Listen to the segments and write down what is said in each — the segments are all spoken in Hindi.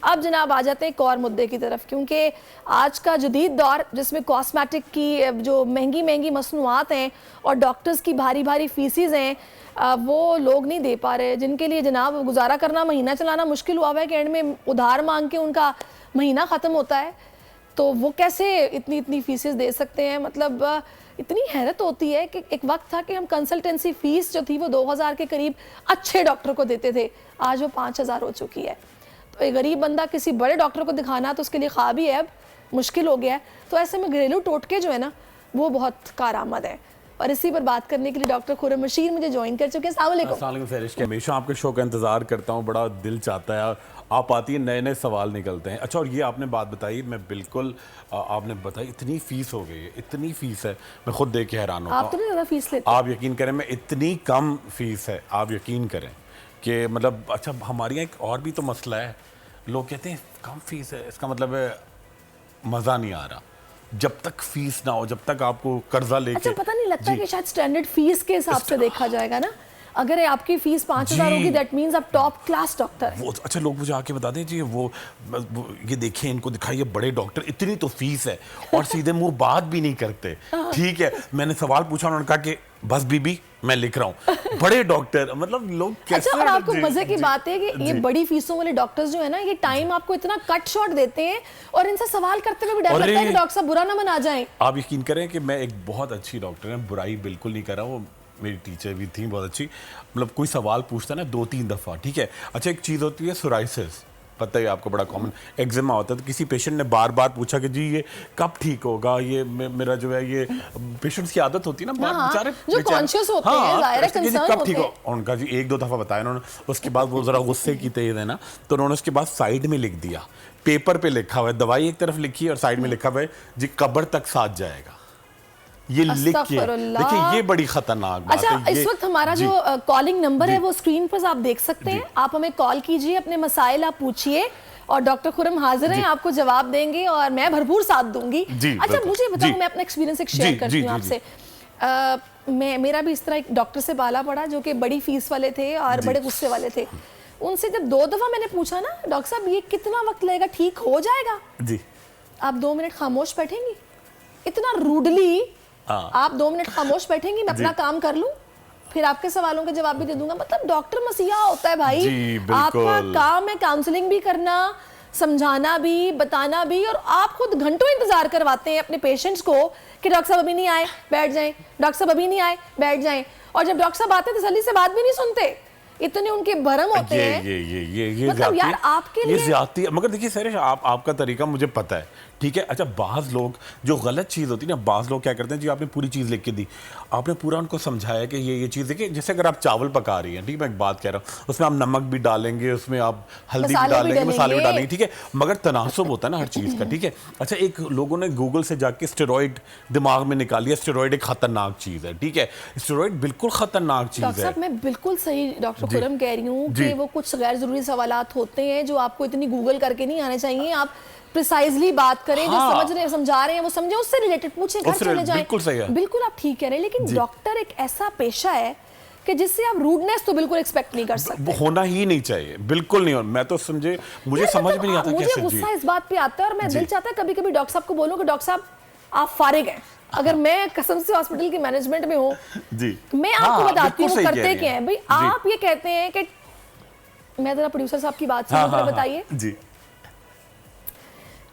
अब जनाब आ जाते हैं एक और मुद्दे की तरफ, क्योंकि आज का जदीद दौर जिसमें कॉस्मेटिक की जो महंगी महंगी मसनूआत हैं और डॉक्टर्स की भारी भारी फीसिस हैं, वो लोग नहीं दे पा रहे, जिनके लिए जनाब गुजारा करना, महीना चलाना मुश्किल हुआ है कि एंड में उधार मांग के उनका महीना ख़त्म होता है। तो वो कैसे इतनी इतनी फीसेस दे सकते हैं? मतलब इतनी हैरत होती है कि एक वक्त था कि हम कंसल्टेंसी फ़ीस जो थी वो 2000 के करीब अच्छे डॉक्टर को देते थे, आज वो 5000 हो चुकी है। तो एक गरीब बंदा किसी बड़े डॉक्टर को दिखाना तो उसके लिए ख्वाब ही है, अब मुश्किल हो गया है। तो ऐसे में घरेलू टोटके जो है ना वो बहुत कारआमद है। और इसी पर बात करने के लिए डॉक्टर खुर्रम रशीद मुझे ज्वाइन कर चुके हैं। अस्सलाम वालेकुम। हमेशा आपके शो का इंतज़ार करता हूँ, बड़ा दिल चाहता है, आप आती है नए नए सवाल निकलते हैं। अच्छा, और ये आपने बात बताई, मैं बिल्कुल आपने बताई इतनी फ़ीस हो गई है, इतनी फ़ीस है, मैं खुद देख के हैरान होता हूँ। आप तो नहीं ज़्यादा फीस लेते? आप यकीन करें, मैं इतनी कम फ़ीस है, आप यकीन करें कि मतलब अच्छा हमारे यहाँ एक और भी तो मसला है, लोग कहते हैं कम फ़ीस है, इसका मतलब है मज़ा नहीं आ रहा। जब तक फीस ना हो, जब तक आपको कर्जा लेके, अच्छा पता नहीं लगता कि शायद स्टैंडर्ड फीस के हिसाब से देखा जाएगा ना। अगर आपकी फीस 5000 होगी दैट मींस आप टॉप क्लास डॉक्टर हैं। वो अच्छा लोग मुझे आके बता दें जी, वो ये देखिए, इनको दिखाइए बड़े डॉक्टर, इतनी तो फीस है, और सीधे मुंह बात भी नहीं करते। ठीक है, मैंने सवाल पूछा, उन्होंने कहा कि बस बीबी मैं लिख रहा हूँ। बड़े डॉक्टर, मतलब लोग कैसे। अच्छा, और आपको मजे की बात है कि ये बड़ी फीसों वाले डॉक्टर्स जो है ना, ये टाइम आपको इतना कट शॉट देते हैं और इनसे सवाल करते हुए भी डर लगता है कि डॉक्टर साहब बुरा ना मना जाएं। आप यकीन करें कि मैं एक बहुत अच्छी डॉक्टर है, बुराई बिल्कुल नहीं कर रहा, वो मेरी टीचर भी थी बहुत अच्छी, मतलब कोई सवाल पूछता है ना 2-3 दफ़ा, ठीक है। अच्छा, एक चीज़ होती है सोराइसिस, पता है आपको, बड़ा कॉमन एक्जिमा होता है। तो किसी पेशेंट ने बार बार पूछा कि जी ये कब ठीक होगा, ये मेरा जो है, ये पेशेंट्स की आदत होती है ना, बेचारे जो कॉन्शियस होते हैं, ज़ाहिर है कंसर्न कब ठीक हो। उनका जी 1-2 दफ़ा बताया उन्होंने, उसके बाद वो ज़रा गुस्से की तेज है ना, तो उन्होंने उसके बाद साइड में लिख दिया, पेपर पे लिखा हुआ है, दवाई एक तरफ लिखी है और साइड में लिखा हुआ है जी कब्र तक साथ जाएगा, ये लिख के। देखिए ये बड़ी खतरनाक बात है। अच्छा, इस वक्त हमारा जो कॉलिंग नंबर है वो स्क्रीन पर आप देख सकते हैं, आप हमें कॉल कीजिए, अपने मसाइल आप पूछिए और डॉक्टर खुर्रम हाजिर हैं, आपको जवाब देंगे और मैं भरपूर साथ दूंगी। अच्छा मुझे बताओ, मैं अपना एक्सपीरियंस एक शेयर करती हूँ आपसे। मेरा भी इस तरह एक डॉक्टर से पाला पड़ा जो कि बड़ी फीस वाले थे और बड़े गुस्से वाले थे। उनसे जब 2 दफा मैंने पूछा ना, डॉक्टर साहब ये कितना वक्त लगेगा, ठीक हो जाएगा जी, आप 2 मिनट खामोश बैठेंगी? इतना रूडली आप 2 मिनट खामोश बैठेंगी, मैं अपना काम कर लूं, फिर आपके सवालों के जवाब भी दे दूंगा। मतलब डॉक्टर मसीहा होता है भाई, आपका काम है काउंसलिंग भी करना, समझाना भी, बताना भी, और आप खुद घंटों इंतजार करवाते हैं अपने पेशेंट्स को कि डॉक्टर साहब अभी नहीं आए, बैठ जाएं, डॉक्टर साहब अभी नहीं आए, बैठ जाएं। और जब डॉक्टर साहब आते हैं तसल्ली से बात भी नहीं सुनते, इतने उनके भरम होते हैं। ये मतलब यार आपके लिए ज्यादती। मगर देखिए सर, आपका तरीका मुझे पता है, ठीक है। अच्छा, बाज़ लोग जो गलत चीज़ होती है ना, बाज़ लोग क्या करते हैं जी, आपने पूरी चीज़ लिख के दी, आपने पूरा उनको समझाया कि ये चीज़ देखिए, जैसे अगर आप चावल पका रही हैं, ठीक है, मैं एक बात कह रहा हूँ, उसमें आप नमक भी डालेंगे, उसमें आप हल्दी भी डालेंगे, मसाले भी डालेंगे, ठीक है, मगर तनासुब होता है ना हर चीज़ का, ठीक है। अच्छा, एक लोगों ने गूगल से जाके स्टेरॉइड दिमाग में निकाल लिया, स्टेरॉइड एक खतरनाक चीज़ है, ठीक है, स्टेरॉइड बिल्कुल खतरनाक चीज़ है। मैं बिल्कुल सही डॉक्टर खुर्रम कह रही हूँ कि वो कुछ गैर जरूरी सवालात होते हैं जो आपको इतनी गूगल करके नहीं आने चाहिए। आप प्रिसाइजली बात करें, जो समझ रहे हैं, समझा रहे हैं, वो समझे, उससे रिलेटेड पूछें, घर चले जाएं। बिल्कुल सही है, बिल्कुल आप ठीक कह रहे हैं, लेकिन डॉक्टर एक ऐसा पेशा है कि जिससे आप रूडनेस तो बिल्कुल एक्सपेक्ट नहीं कर सकते। होना ही नहीं चाहिए, बिल्कुल नहीं। मैं तो समझे, मुझे समझ में नहीं आता कैसे। मुझे गुस्सा इस बात पे आता है और मैं दिल चाहता है कभी कभी डॉक्टर साहब को बोलूं कि डॉक्टर साहब आप फारिग हैं। अगर मैं कसम से हॉस्पिटल की मैनेजमेंट में हूँ जी, मैं आपको बताती हूँ करते क्या है भाई। आप ये कहते हैं कि, मैं जरा प्रोड्यूसर साहब की बात सुनो, बताइए जी।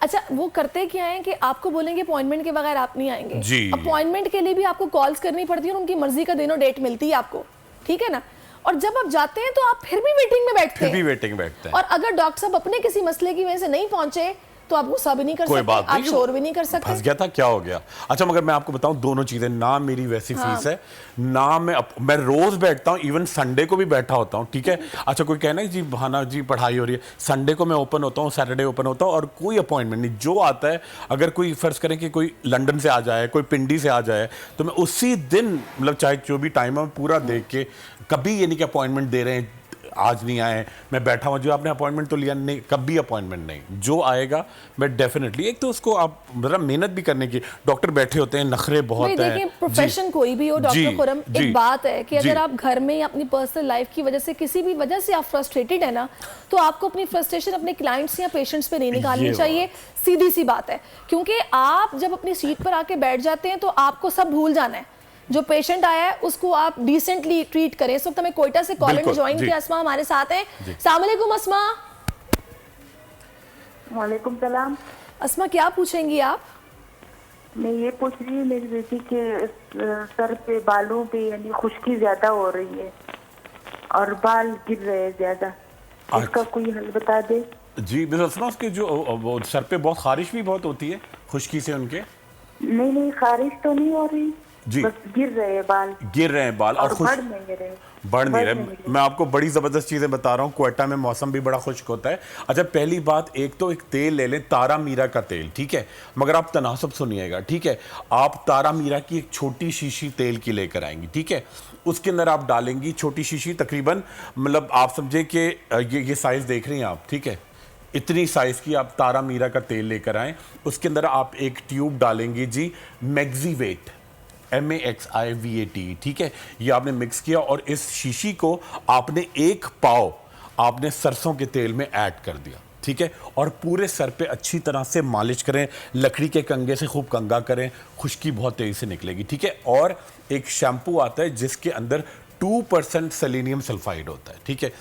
अच्छा, वो करते क्या है कि आपको बोलेंगे अपॉइंटमेंट के बगैर आप नहीं आएंगे, अपॉइंटमेंट के लिए भी आपको कॉल्स करनी पड़ती है और उनकी मर्जी का दिन और डेट मिलती है आपको, ठीक है ना। और जब आप जाते हैं तो आप फिर भी वेटिंग में बैठते हैं। और अगर डॉक्टर साहब अपने किसी मसले की वजह से नहीं पहुंचे तो आप गुस्सा भी नहीं कर सकते, आप शोर भी नहीं कर सकते। फंस गया था, क्या हो गया। अच्छा, मगर मैं आपको बताऊं, दोनों चीजें, ना मेरी वैसी फीस है, ना मैं रोज बैठता हूं, इवन संडे को भी बैठा होता हूं, ठीक है। अच्छा, कोई कहना है जी बहाना जी पढ़ाई हो रही है, संडे को मैं ओपन होता हूं, सैटरडे ओपन होता हूं, और कोई अपॉइंटमेंट नहीं, जो आता है, अगर कोई फर्ज करें कि कोई लंदन से आ जाए, कोई पिंडी से आ जाए, तो मैं उसी दिन, मतलब चाहे जो भी टाइम है, पूरा देख के, कभी ये नहीं कि अपॉइंटमेंट दे रहे हैं आज नहीं आए, मैं बैठा हुआ, जो आपने अपॉइंटमेंट तो लिया नहीं, कभी अपॉइंटमेंट नहीं, जो आएगा मैं डेफिनेटली, एक तो उसको आप मतलब मेहनत भी करने की, डॉक्टर बैठे होते हैं, नखरे बहुत नहीं, हैं। देखिए प्रोफेशन कोई भी हो डॉक्टर खुरम, जी, एक बात है कि जी। अगर आप घर में अपनी पर्सनल लाइफ की वजह से किसी भी वजह से आप फ्रस्ट्रेटेड है ना, तो आपको अपनी फ्रस्ट्रेशन अपने क्लाइंट्स या पेशेंट्स पे नहीं निकालनी ये चाहिए, सीधी सी बात है। क्योंकि आप जब अपनी सीट पर आके बैठ जाते हैं तो आपको सब भूल जाना है। जो पेशेंट आया है उसको आप डिसेंटली ट्रीट करें। इस वक्त हमें कोयटा से कॉल इन ज्वाइन किया, अस्मा हमारे साथ हैं। अस्सलाम वालेकुम अस्मा। वालेकुम सलाम। अस्मा क्या पूछेंगी आप? मैं ये पूछ रही हूँ, मेरी बेटी के सर पे बालों पे यानी खुश्की ज्यादा हो रही है और बाल गिर रहे हैं ज्यादा, इसका कोई हल बता दे। जी बिल्कुल, उसके जो वो सर पे बहुत खारिश भी बहुत होती है खुश्की से उनके? नहीं, खारिश तो नहीं हो रही जी, बस गिर रहे हैं बाल, गिर रहे हैं बाल और बढ़ नहीं रहे। बढ़ नहीं रहे। मैं आपको बड़ी ज़बरदस्त चीज़ें बता रहा हूँ, क्वेटा में मौसम भी बड़ा खुश्क होता है। अच्छा, पहली बात, एक तो एक तेल ले लें, तारा मीरा का तेल, ठीक है, मगर आप तनासब सुनिएगा, ठीक है। आप तारा मीरा की एक छोटी शीशी तेल की लेकर आएंगी, ठीक है, उसके अंदर आप डालेंगी छोटी शीशी, तकरीबन मतलब आप समझे कि ये साइज़ देख रही हैं आप, ठीक है, इतनी साइज़ की आप तारा मीरा का तेल लेकर आएँ। उसके अंदर आप एक ट्यूब डालेंगी जी मैक्सीवेट, MAXIVAT, ठीक है, ये आपने मिक्स किया और इस शीशी को आपने एक पाव आपने सरसों के तेल में ऐड कर दिया, ठीक है, और पूरे सर पे अच्छी तरह से मालिश करें, लकड़ी के कंघे से खूब कंघा करें, खुश्की बहुत तेज़ी से निकलेगी, ठीक है। और एक शैम्पू आता है जिसके अंदर 2% सेलेनियम सल्फाइड होता है, ठीक है,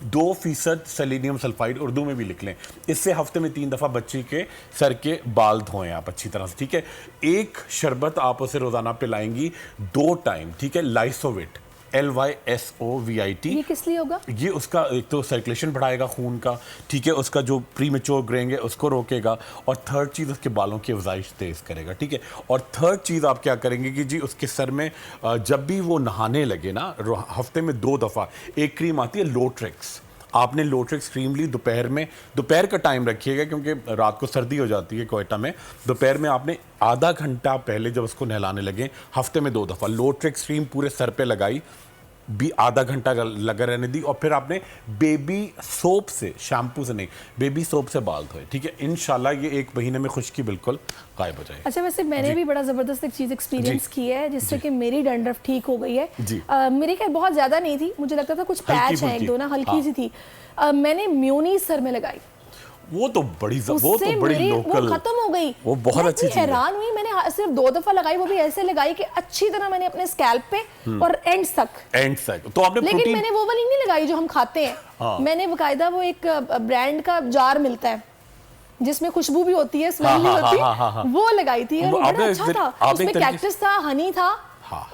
2% सेलेनियम सल्फाइड, उर्दू में भी लिख लें। इससे हफ्ते में 3 दफ़ा बच्ची के सर के बाल धोएं आप अच्छी तरह से, ठीक है। एक शरबत आप उसे रोज़ाना पिलाएंगी 2 टाइम, ठीक है, लाइसोविट, LYSOVIT। ये किस लिए होगा? ये उसका एक तो सर्कुलेशन बढ़ाएगा खून का, ठीक है, उसका जो प्री मेच्योर ग्रेइंग है उसको रोकेगा, और थर्ड चीज़ उसके बालों की अफजाइश तेज़ करेगा, ठीक है। और थर्ड चीज़ आप क्या करेंगे कि जी उसके सर में जब भी वो नहाने लगे ना, हफ्ते में 2 दफ़ा एक क्रीम आती है लोट्रिक्स, आपने लोट्रिक्स क्रीम ली, दोपहर में, दोपहर का टाइम रखिएगा क्योंकि रात को सर्दी हो जाती है कोयटा में, दोपहर में आपने आधा घंटा पहले जब उसको नहलाने लगे, हफ्ते में 2 दफ़ा लोट्रिक्स क्रीम पूरे सर पे लगाई, भी आधा घंटा लगा रहने दी, और फिर आपने बेबी सोप से, शैम्पू से नहीं, बेबी सोप से बाल धोए, ठीक है। इंशाल्लाह ये 1 महीने में खुश्की बिल्कुल गायब हो जाएगी। अच्छा, वैसे मैंने भी बड़ा ज़बरदस्त एक चीज़ एक्सपीरियंस की है जिससे कि मेरी डंडरफ ठीक हो गई है। मेरी खैर बहुत ज़्यादा नहीं थी, मुझे लगता था कुछ पैच है, 1-2 ना, हल्की सी थी। मैंने म्यूनी सर में लगाई, वो तो बड़ी लोकल, वो खत्म हो गई, वो बहुत अच्छी चीज है। हैरान हुई, मैंने सिर्फ 2 दफा लगाई, वो भी ऐसे लगाई कि अच्छी तरह मैंने अपने स्कैल्प पे और एंड तक। तो आपने लेकिन मैंने वो वाली नहीं लगाई जो हम खाते हैं। मैंने बकायदा वो एक ब्रांड का जार मिलता है जिसमें खुशबू भी होती है, स्मेल भी होती है, वो लगाई थी और बड़ा अच्छा था। उसमें कैक्टस था, हनी था,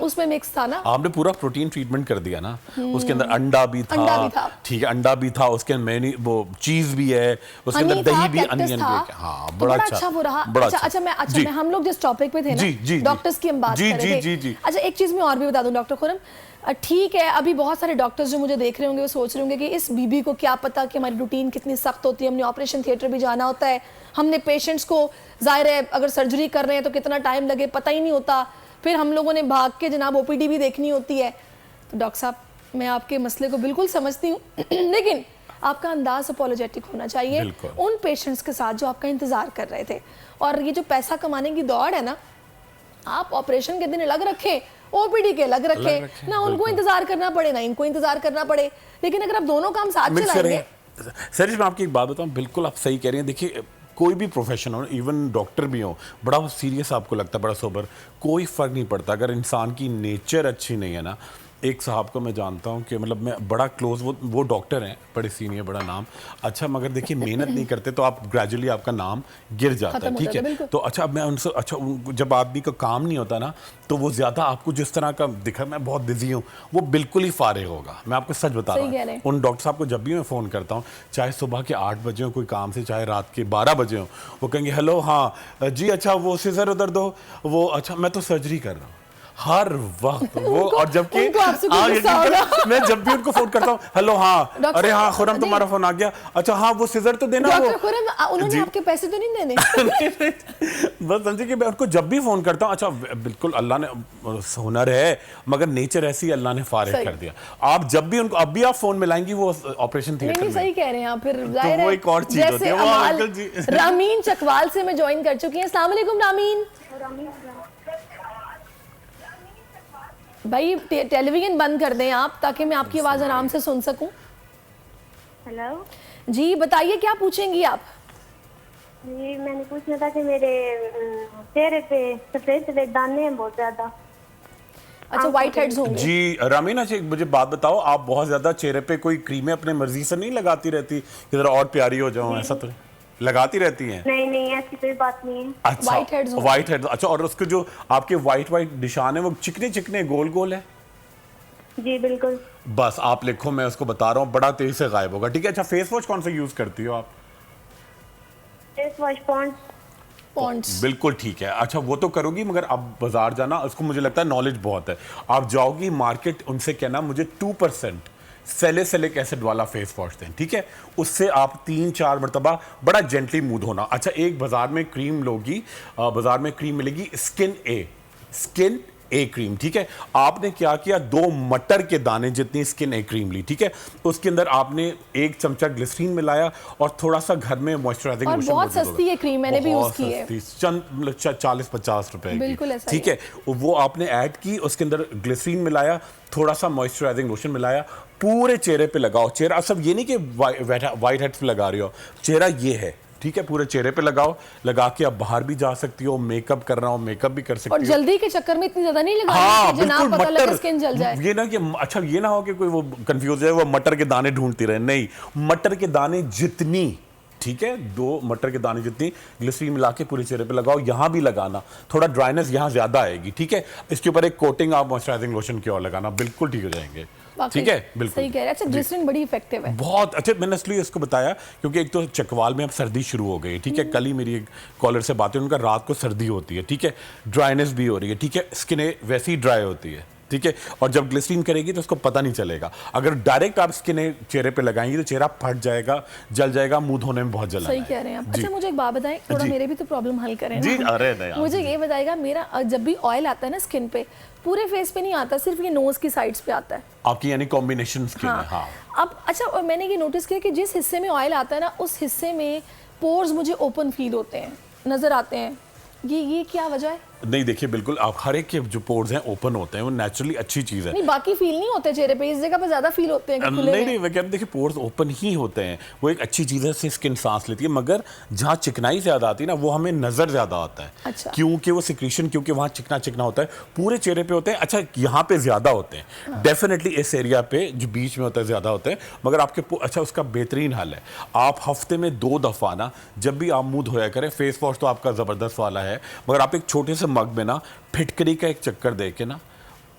उसमें मिक्स था ना। आपने पूरा प्रोटीन ट्रीटमेंट कर दिया ना। उसके अंदर अंडा भी था, ठीक है, अंडा भी था, उसके अंदर वो चीज भी है, उसके अंदर दही भी, अनियन भी है। हाँ, बड़ा अच्छा वो रहा। अच्छा, मैं हम लोग जिस टॉपिक पे थे ना, डॉक्टर्स की हम बात कर रहे थे। अच्छा, एक चीज मैं और भी बता दूं डॉक्टर खुरम, ठीक है, अभी बहुत सारे डॉक्टर्स जो मुझे देख रहे होंगे वो सोच रहे होंगे कि इस बीबी को क्या पता कि हमारी रूटीन कितनी सख्त होती है, हमने ऑपरेशन थिएटर भी जाना होता है, हमने पेशेंट्स को, जाहिर है अगर सर्जरी कर रहे हैं तो कितना टाइम लगे पता ही नहीं होता, फिर हम लोगों ने भाग के जनाब OPD भी देखनी होती है। तो डॉक्टर साहब, मैं आपके मसले को बिल्कुल समझती हूँ लेकिन आपका अंदाज अपोलोजेटिक होना चाहिए उन पेशेंट्स के साथ जो आपका इंतजार कर रहे थे। और ये जो पैसा कमाने की दौड़ है ना, आप ऑपरेशन के दिन अलग रखें, OPD के अलग रखें ना, उनको इंतजार करना पड़े ना इनको इंतजार करना पड़े, लेकिन अगर आप दोनों काम साथ चलाएंगे। सर, मैं आपकी एक बात बताऊं, बिल्कुल आप सही कह रही हैं। देखिए, कोई भी प्रोफेशन हो, इवन डॉक्टर भी हो, बड़ा सीरियस आपको लगता है, बड़ा सोबर, कोई फ़र्क नहीं पड़ता अगर इंसान की नेचर अच्छी नहीं है ना। एक साहब को मैं जानता हूँ कि मतलब मैं बड़ा क्लोज, वो डॉक्टर हैं, बड़े सीनियर, बड़ा नाम अच्छा, मगर देखिए मेहनत नहीं करते तो आप ग्रेजुअली आपका नाम गिर जाता है, ठीक है। तो अच्छा, अब मैं उनसे, अच्छा, जब आदमी का काम नहीं होता ना तो वो ज़्यादा आपको जिस तरह का दिखा, मैं बहुत बिजी हूँ, वो बिल्कुल ही फारिग होगा। मैं आपको सच बता रहा हूँ, उन डॉक्टर साहब को जब भी मैं फ़ोन करता हूँ, चाहे सुबह के 8 बजे हो कोई काम से, चाहे रात के 12 बजे हो, वो कहेंगे हेलो, हाँ जी, अच्छा वो सीजर उधर दो, वो अच्छा मैं तो सर्जरी कर रहा हूँ, हर वक्त वो, और जबकि उनको आपसे कोई गुस्सा होगा। मैं जब भी उनको फोन करता हूँ, हेलो हाँ, डॉक्टर अरे हाँ साहब, खुरम नहीं। तुम्हारा फोन आ गया, अच्छा हाँ वो सीजर तो देना वो। डॉक्टर खुरम, उन्होंने जी। आपके पैसे तो नहीं देने? बस समझिए कि मैं उनको जब भी फोन करता हूँ, अच्छा बिल्कुल अल्लाह ने हुनर है मगर नेचर ऐसी अल्लाह ने फारिग सही। कर दिया। आप जब भी उनको, अब भी आप फोन मिलाएंगी वो ऑपरेशन नहीं थिएटर नहीं, में। सही कह रहे हैं आप। फिर जाहिर वो है एक और चीज होती जैसे है, वो अमाल अंकल जी। रामीन चकवाल से मैं ज्वाइन कर चुकी हैं। अस्सलाम वालेकुम रामीन भाई, टेलीविजन बंद कर दें आप ताकि मैं आपकी आवाज़ आराम से सुन सकूं। हेलो जी बताइए, क्या पूछेंगी आप? जी, मैंने पूछना था कि मेरे चेहरे पे सफेद सफेद दाने हैं बहुत ज्यादा। अच्छा, व्हाइट हेड्स होंगे। जी रामीन, अच्छा एक मुझे बात बताओ, आप बहुत ज्यादा चेहरे पे कोई क्रीमें अपने मर्जी से नहीं लगाती रहती कि जरा और प्यारी हो जाऊं, ऐसा तो लगाती रहती हैं? नहीं नहीं, ऐसी कोई बात नहीं है। अच्छा, White heads होंगे। व्हाइट हेड्स, अच्छा, और उसके जो आपके व्हाइट व्हाइट निशान है वो चिकने चिकने गोल गोल है? जी बिल्कुल। बस आप लिखो, मैं उसको बता रहा हूँ, बड़ा तेज से गायब होगा, ठीक है? अच्छा, फेस वॉश कौन सा यूज करती हो आप? Face wash Pond's. बिल्कुल ठीक है। अच्छा वो तो करोगी, मगर आप बाजार जाना, उसको मुझे लगता है नॉलेज बहुत है, आप जाओगी मार्केट, उनसे कहना मुझे 2% सैलिसिलिक एसिड वाला फेस वॉश दें, ठीक है? उससे आप 3-4 मरतबा बड़ा जेंटली मूव धोना। अच्छा, एक बाजार में क्रीम लोगी, बाजार में क्रीम मिलेगी स्किन ए क्रीम, ठीक है? आपने क्या किया, 2 मटर के दाने जितनी स्किन ए क्रीम ली, ठीक है? उसके अंदर आपने 1 चमचा ग्लिसरीन मिलाया और थोड़ा सा घर में मॉइस्चराइजिंग और लोशन बहुत सस्ती है क्रीम, मैंने भी यूज की है। चंद 40-50 रुपए की, बिल्कुल ऐसा ठीक है? वो आपने ऐड की, उसके अंदर ग्लिसरीन मिलाया, थोड़ा सा मॉइस्चराइजिंग लोशन मिलाया, पूरे चेहरे पे लगाओ। चेहरा सब ये नहीं कि वाइट हेड्स पे लगा रही हो, चेहरा ये है, ठीक है? पूरे चेहरे पे लगाओ, लगा के आप बाहर भी जा सकती हो, मेकअप कर रहा हो मेकअप भी कर सकती हो। और जल्दी के चक्कर में इतनी ज्यादा नहीं लगानी हाँ कि जनाब बिल्कुल, पता लगे मटर, स्किन जल जाए। ये ना कि अच्छा ये ना हो कि कोई वो कंफ्यूज है, वो मटर के दाने ढूंढती रहे, नहीं, मटर के दाने जितनी, ठीक है, 2 मटर के दाने जितनी ग्लिसरीन मिला के पूरे चेहरे पे लगाओ। यहाँ भी लगाना, थोड़ा ड्राइनेस यहाँ ज्यादा आएगी, ठीक है? इसके ऊपर एक कोटिंग आप मॉइस्चराइजिंग लोशन की और लगाना, बिल्कुल ठीक हो जाएंगे, ठीक है? बिल्कुल सही कह रहे हैं। अच्छा, ग्लिसरीन बड़ी इफेक्टिव है। बहुत अच्छे। मैंने इसलिए इसको बताया क्योंकि एक तो चकवाल में अब सर्दी शुरू हो गई, ठीक है? कल ही मेरी एक कॉलर से बात हुई, उनका रात को सर्दी होती है, ठीक है? ड्राइनेस भी हो रही है, ठीक है? स्किन वैसी ड्राई होती है, ठीक है? और जब ग्लिसरीन करेगी तो उसको पता नहीं चलेगा। अगर डायरेक्ट आप स्किन चेहरे पे लगाएंगी तो चेहरा फट जाएगा, जल जाएगा, मुंह धोने में बहुत जलन सही आएगा। कह रहे हैं आप। जी। अच्छा, मुझे एक बात बताएं, थोड़ा जी। मेरे भी तो प्रॉब्लम हल करें जी, ना। अरे नहीं, मुझे ये बताएगा, मेरा जब भी ऑयल आता है ना स्किन पे, पूरे फेस पे नहीं आता, सिर्फ ये नोज की साइड्स पे आता है। आपकी यानी कॉम्बिनेशन स्किन है, हाँ। अब अच्छा, और मैंने ये नोटिस किया कि जिस हिस्से में ऑयल आता है ना, उस हिस्से में पोर्स मुझे ओपन फील होते हैं, नजर आते हैं। ये क्या वजह है? नहीं देखिए, बिल्कुल आप हर एक के जो पोर्स हैं ओपन होते हैं, वो नेचुरली अच्छी चीज है। नहीं, बाकी फील नहीं होते चेहरे पे, इस जगह पे ज्यादा फील होते हैं कि खुले नहीं हैं। नहीं, मैं कह रहा हूं, देखिए पोर्स ओपन ही होते हैं, वो एक अच्छी चीज है, इससे स्किन सांस लेती है, मगर जहाँ चिकनाई ज्यादा आती है ना, वो हमें नजर ज्यादा आता है। अच्छा। क्योंकि वो सिक्रीशन, क्योंकि वहाँ चिकना चिकना होता है, पूरे चेहरे पे होते हैं। अच्छा, यहाँ पे ज्यादा होते हैं डेफिनेटली, इस एरिया पे जो बीच में होता है ज्यादा होते हैं, मगर आपके अच्छा उसका बेहतरीन हल है, आप हफ्ते में 2 दफा ना, जब भी आप मुंह धोया करें, फेस वॉश तो आपका जबरदस्त वाला है, मगर आप एक छोटे से मग में ना फिटकरी का एक चक्कर दे के ना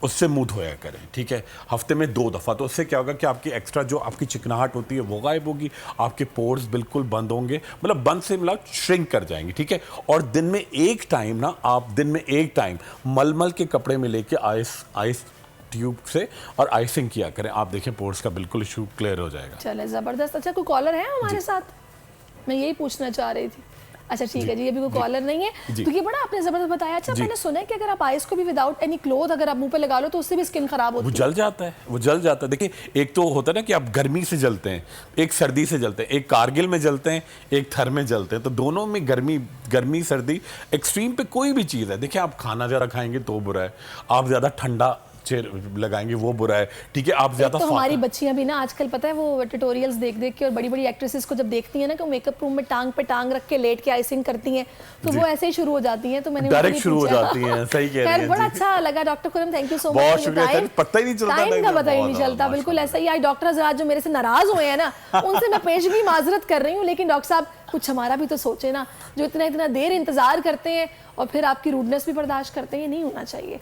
उससे मुंह धोया करें, ठीक है? हफ्ते में 2 दफा। तो उससे क्या होगा कि आपकी एक्स्ट्रा जो आपकी चिकनाहट होती है वो गायब होगी, आपके पोर्स बिल्कुल बंद होंगे, मतलब बंद से मतलब श्रिंक कर जाएंगे, ठीक है? और दिन में एक टाइम मलमल के कपड़े में लेके आइस ट्यूब से और आइसिंग किया करें, आप देखें पोर्स का बिल्कुल इशू क्लियर हो जाएगा। चले, जबरदस्त। अच्छा, कोई कॉलर है हमारे साथ? मैं यही पूछना चाह रही थी। अच्छा ठीक है जी, अभी कोई कॉलर नहीं है तो ये बड़ा आपने जबरदस्त बताया। अच्छा, मैंने सुना है कि अगर आप आइस को भी विदाउट एनी क्लोथ अगर आप मुंह पे लगा लो तो उससे भी स्किन खराब होती है। वो जल जाता है, देखिए एक तो होता है ना कि आप गर्मी से जलते हैं, एक सर्दी से जलते हैं, एक कारगिल में जलते हैं, एक थर में जलते हैं, तो दोनों में गर्मी सर्दी एक्सट्रीम पे कोई भी चीज़ है। देखिए आप खाना ज़्यादा खाएंगे तो बुरा है, आप ज़्यादा ठंडा लगाएंगे वो बुरा है, ठीक है? आप ज्यादा तो हमारी बच्चियां भी ना आजकल पता है वो ट्यूटोरियल्स देख के और बड़ी बड़ी एक्ट्रेसेस को जब देखती हैं ना कि मेकअप रूम में टांग पे टांग रख के लेट के आइसिंग करती हैं तो वो ऐसे ही शुरू हो जाती हैं। तो मैंने डायरेक्ट शुरू हो जाती हैं, सही कह रही हैं। बड़ा अच्छा लगा doctor Khurram, thank you so much. बहुत शुक्रिया, पता ही नहीं चलता, टाइम का पता ही नहीं चलता, बिल्कुल ऐसा ही। आज डॉक्टर हजरात जो मेरे से नाराज हुए हैं ना उनसे मैं पेशगी माजरत कर रही हूँ, लेकिन डॉक्टर साहब कुछ हमारा भी तो सोचे ना, जो इतना देर इंतजार करते हैं और फिर आपकी रूडनेस भी बर्दाश्त करते हैं, ये नहीं होना चाहिए।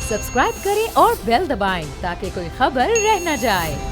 सब्सक्राइब करें और बेल दबाएं ताकि कोई खबर रह न जाए।